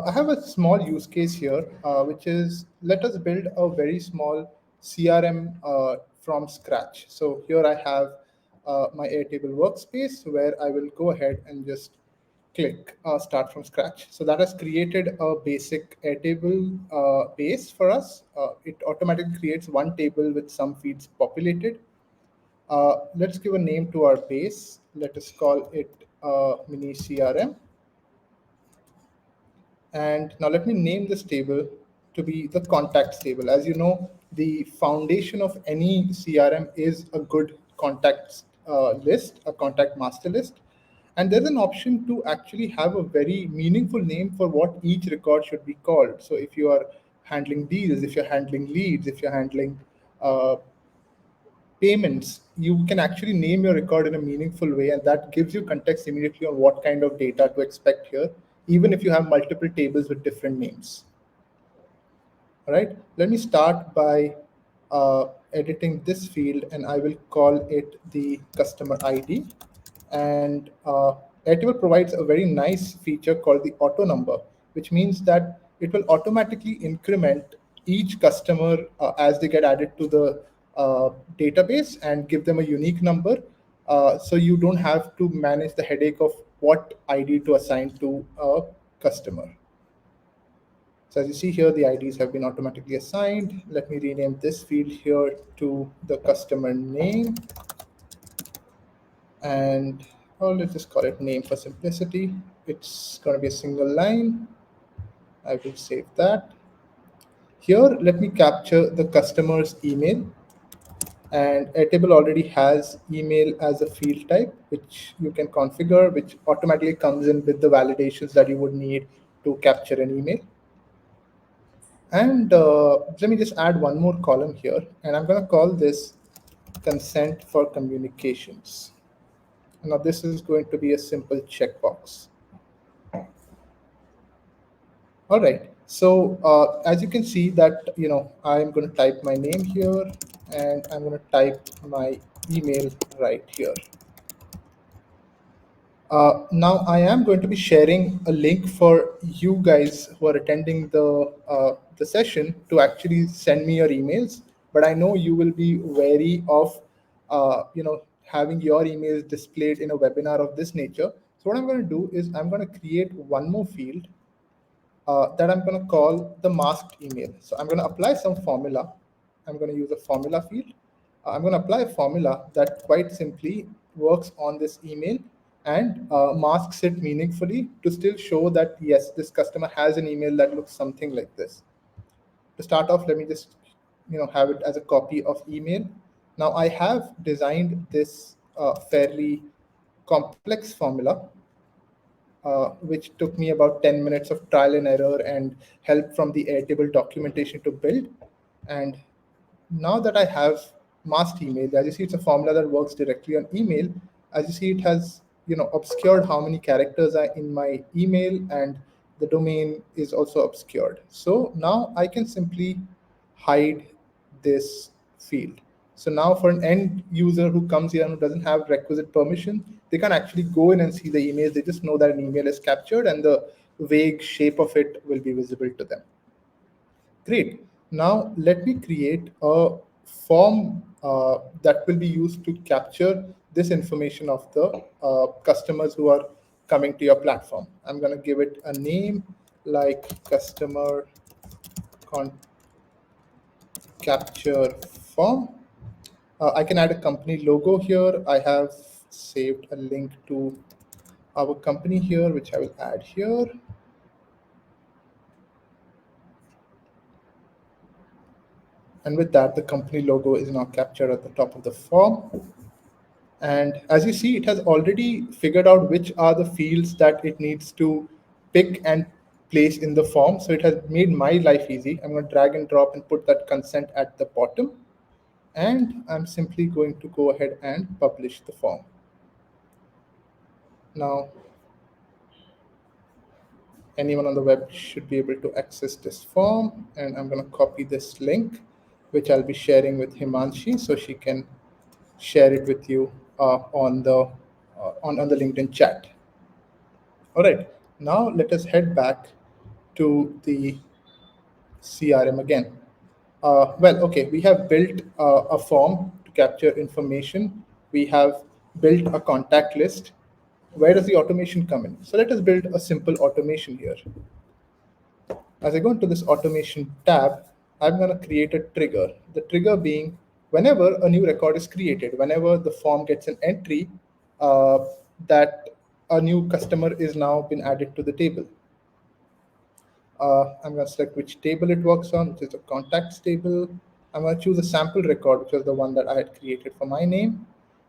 I have a small use case here, which is let us build a very small CRM from scratch. So here I have my Airtable workspace where I will go ahead and just click start from scratch. So that has created a basic Airtable base for us. It automatically creates one table with some fields populated. Let's give a name to our base. Let us call it mini CRM. And now let me name this table to be the contacts table. As you know, the foundation of any CRM is a good contacts list, a contact master list. And there's an option to actually have a very meaningful name for what each record should be called. So if you are handling deals, if you're handling leads, if you're handling payments, you can actually name your record in a meaningful way, and that gives you context immediately on what kind of data to expect here, even if you have multiple tables with different names. All right, let me start by editing this field, and I will call it the customer ID. And Airtable provides a very nice feature called the auto number, which means that it will automatically increment each customer as they get added to the database and give them a unique number. So you don't have to manage the headache of what ID to assign to a customer. So as you see here, the IDs have been automatically assigned. Let me rename this field here to the customer name. And let's just call it name for simplicity. It's going to be a single line. I will save that. Here, let me capture the customer's email. And Airtable already has email as a field type, which you can configure, which automatically comes in with the validations that you would need to capture an email. And let me just add one more column here, and I'm going to call this consent for communications. Now this is going to be a simple checkbox. All right. So as you can see that, I'm going to type my name here, and I'm going to type my email right here. Now I am going to be sharing a link for you guys who are attending the session to actually send me your emails. But I know you will be wary of having your emails displayed in a webinar of this nature. So what I'm going to do is I'm going to create one more field that I'm going to call the masked email. So I'm going to apply some formula. I'm going to use a formula field. I'm going to apply a formula that quite simply works on this email and masks it meaningfully to still show that, yes, this customer has an email that looks something like this. To start off, let me just have it as a copy of email. Now I have designed this fairly complex formula which took me about 10 minutes of trial and error and help from the Airtable documentation to build. And now that I have masked email, as you see, it's a formula that works directly on email. As you see, it has obscured how many characters are in my email, and the domain is also obscured. So now I can simply hide this field. So now for an end user who comes here and who doesn't have requisite permission, they can actually go in and see the email. They just know that an email is captured and the vague shape of it will be visible to them. Great. Now let me create a form that will be used to capture this information of the customers who are coming to your platform. I'm going to give it a name like customer capture form. I can add a company logo here. I have saved a link to our company here, which I will add here. And with that, the company logo is now captured at the top of the form. And as you see, it has already figured out which are the fields that it needs to pick and place in the form. So it has made my life easy. I'm going to drag and drop and put that consent at the bottom. And I'm simply going to go ahead and publish the form. Now, anyone on the web should be able to access this form. And I'm going to copy this link, which I'll be sharing with Himanshi so she can share it with you on the LinkedIn chat. All right. Now let us head back to the CRM again. Okay, we have built a form to capture information. We have built a contact list. Where does the automation come in? So let us build a simple automation here. As I go into this automation tab, I'm going to create a trigger. The trigger being whenever a new record is created, whenever the form gets an entry uh, that a new customer is now been added to the table. I'm going to select which table it works on, which is the contacts table. I'm going to choose a sample record, which was the one that I had created for my name.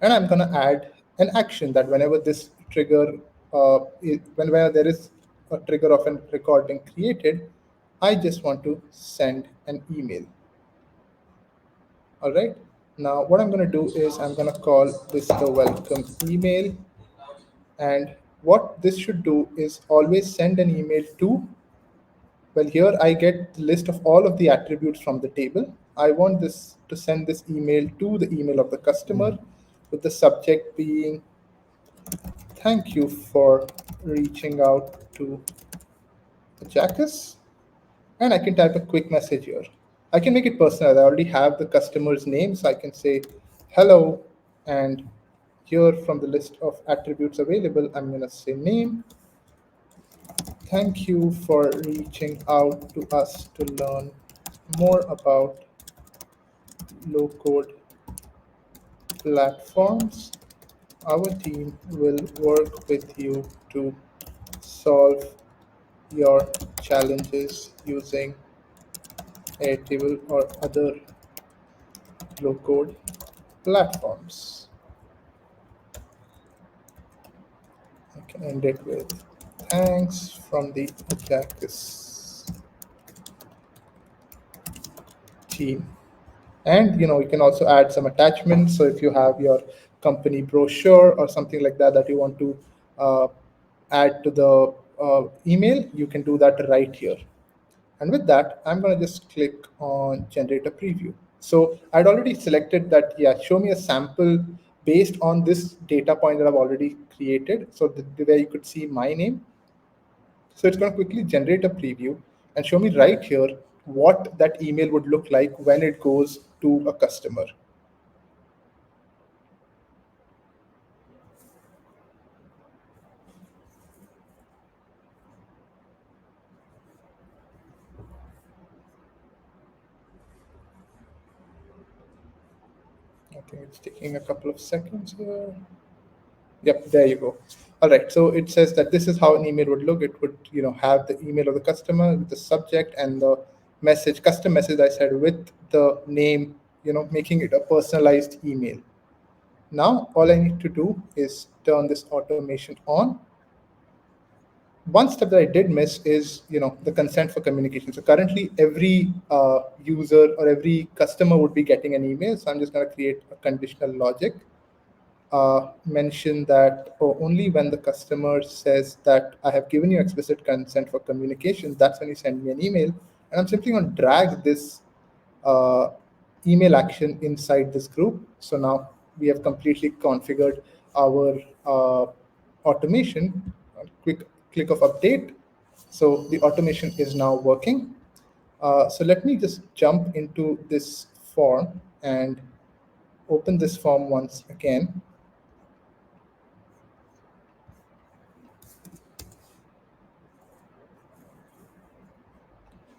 And I'm going to add an action that whenever this trigger, whenever there is a trigger of a record being created, I just want to send an email. All right. Now, what I'm going to do is I'm going to call this the welcome email. And what this should do is always send an email to. Well, here I get the list of all of the attributes from the table. I want this to send this email to the email of the customer with the subject being thank you for reaching out to Ajackus. And I can type a quick message here. I can make it personal. I already have the customer's name, so I can say hello. And here from the list of attributes available, I'm going to say name. Thank you for reaching out to us to learn more about low code platforms. Our team will work with you to solve your challenges using Airtable or other low code platforms. I can end it with thanks from the Ajackus team. And you can also add some attachments. So if you have your company brochure or something like that that you want to uh, add to the email, you can do that right here. And with that, I'm going to just click on generate a preview. So I'd already selected that, yeah, show me a sample based on this data point that I've already created. So where you could see my name. So it's going to quickly generate a preview and show me right here what that email would look like when it goes to a customer. I think it's taking a couple of seconds here. Yep, there you go. All right, so it says that this is how an email would look. It would, have the email of the customer with the subject and the message, custom message I said with the name, making it a personalized email. Now, all I need to do is turn this automation on. One step that I did miss is, the consent for communication. So currently, every user or every customer would be getting an email. So I'm just going to create a conditional logic. Mention that only when the customer says that I have given you explicit consent for communication, that's when you send me an email. And I'm simply going to drag this uh, email action inside this group. So now we have completely configured our automation. Quick click of update. So the automation is now working. So let me just jump into this form and open this form once again.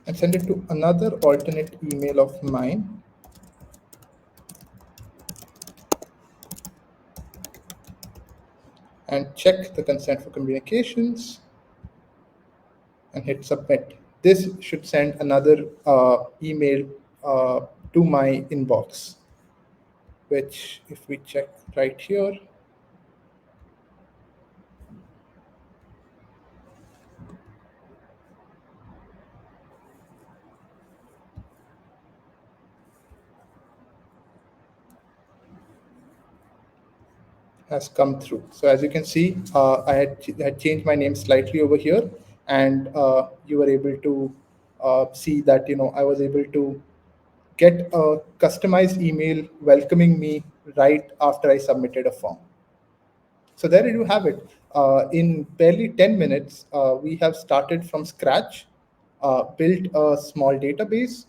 And send it to another alternate email of mine. And check the consent for communications and hit submit. This should send another email to my inbox, which if we check right here, has come through. So as you can see, I had changed my name slightly over here, and you were able to see that I was able to get a customized email welcoming me right after I submitted a form. So there you have it. In barely 10 minutes, we have started from scratch, built a small database,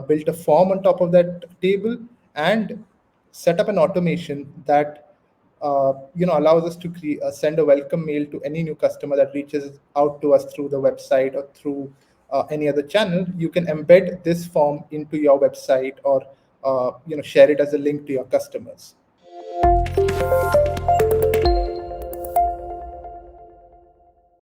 built a form on top of that table, and set up an automation that allows us to send a welcome mail to any new customer that reaches out to us through the website or through any other channel. You can embed this form into your website or share it as a link to your customers.